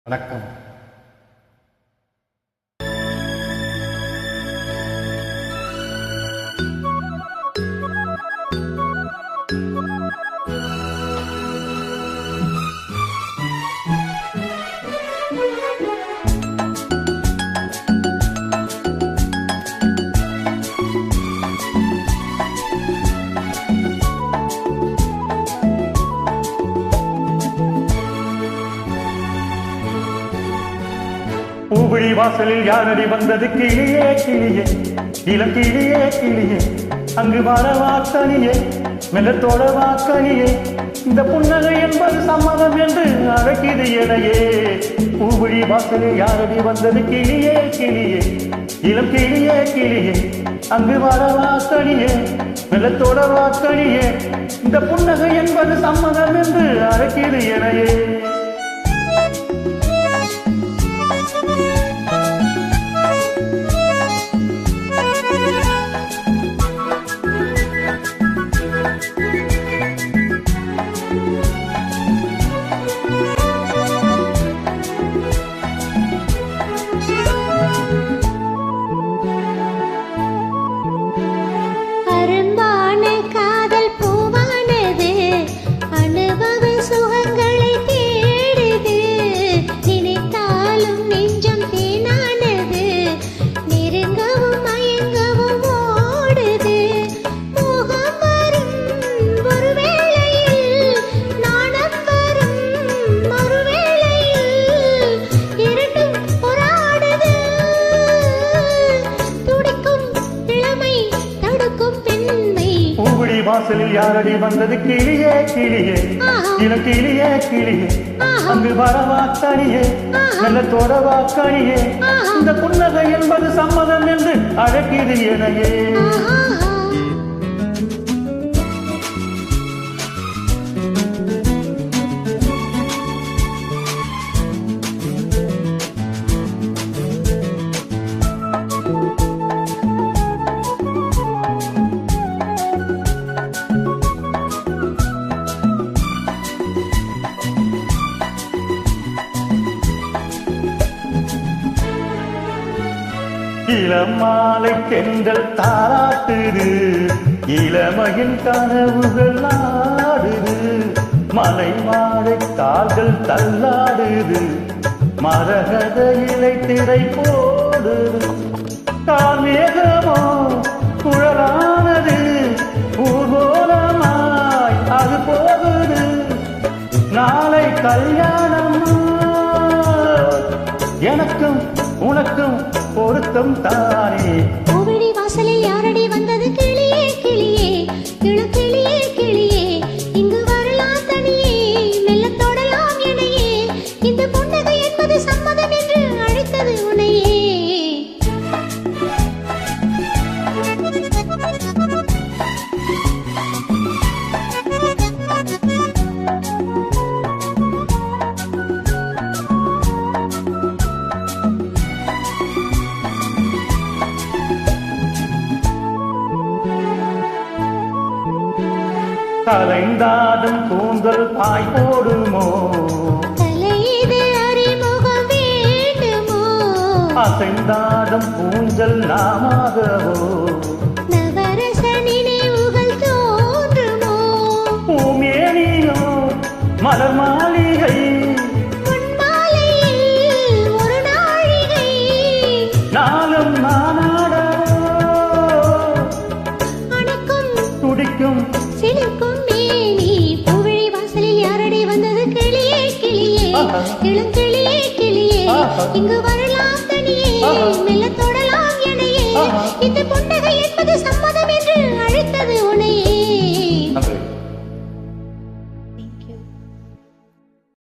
வணக்கம். பூவிழி வாசலில் யாரடி வந்தது? கிளியே கிளியே, இளம் கிளியே கிளியே, அங்கு வரவாக்கனியே, மெல்லத்தோட வாக்கனியே, இந்த புன்னகை என்பது சம்மதம் என்று அழைக்கிது எனையே. பூவிழி வாசலில் யாரடி வந்தது? கிளியே கிளியே, இளம் கிளியே கிளியே, அங்கு வரவாக்கனியே, மெல்லத்தோட வாக்கனியே, இந்த புன்னகை என்பது சம்மதம் என்று அழைக்கிது எனையே. வாசலில் யாரடி வந்தது? கிளியே கிளியே, இளம் கிளியே கிளியே, அங்கு வரவாக்கனியே, மெல்லத்தோட வாக்கனியே, இந்த புன்னகை என்பது சம்மதம் என்று அழைக்கிது எனையே. இளமாலை பெண்கள் தாராட்டுது, இளமையின் கனவுகள் ஆடுது, மலை மாலை கால்கள் தள்ளாடுது, மரகத இலை திரை போடுது, கார்மேகமோ குழலானது, ஊர்வலமாய் அது போகுது, நாளை கல்யாணம் எனக்கும் உனக்கும் பொருத்தம் தானே. பூவிழி வாசலில் யாரடி வந்தது? கிளியே கிளியே, இளம் கிளியே கிளியே, இங்கு வரலாம் தனியே, மெல்ல தொடலாம் எனையே, இந்த புன்னகை என்பது சம்மதம் என்று அழைத்தது உனையே. கலைந்தாடும் கூந்தல் பாய் போடுமோ? தலையீது அறிமுகம் வேண்டுமோ? அசைந்தாடும் கூந்தல் நாமாகவோ? நவரச நினைவுகள் தோன்றுமோ? பூமேனியோ மலர் மாளிகை, பொன்மாலையில் ஒரு நாழிகை, நாளும் நானாடவோ, அணக்கும் துடிக்கும் சிலிர்க்கும் மேனி. பூவிழி வாசலில் யாரடி வந்தது? கிளியே கிளியே, இளம் கிளியே கிளியே, இங்கு வரலாம் தனியே, மெல்ல தொடலாம் எனையே, இந்த புன்னகை என்பது சம்மதம்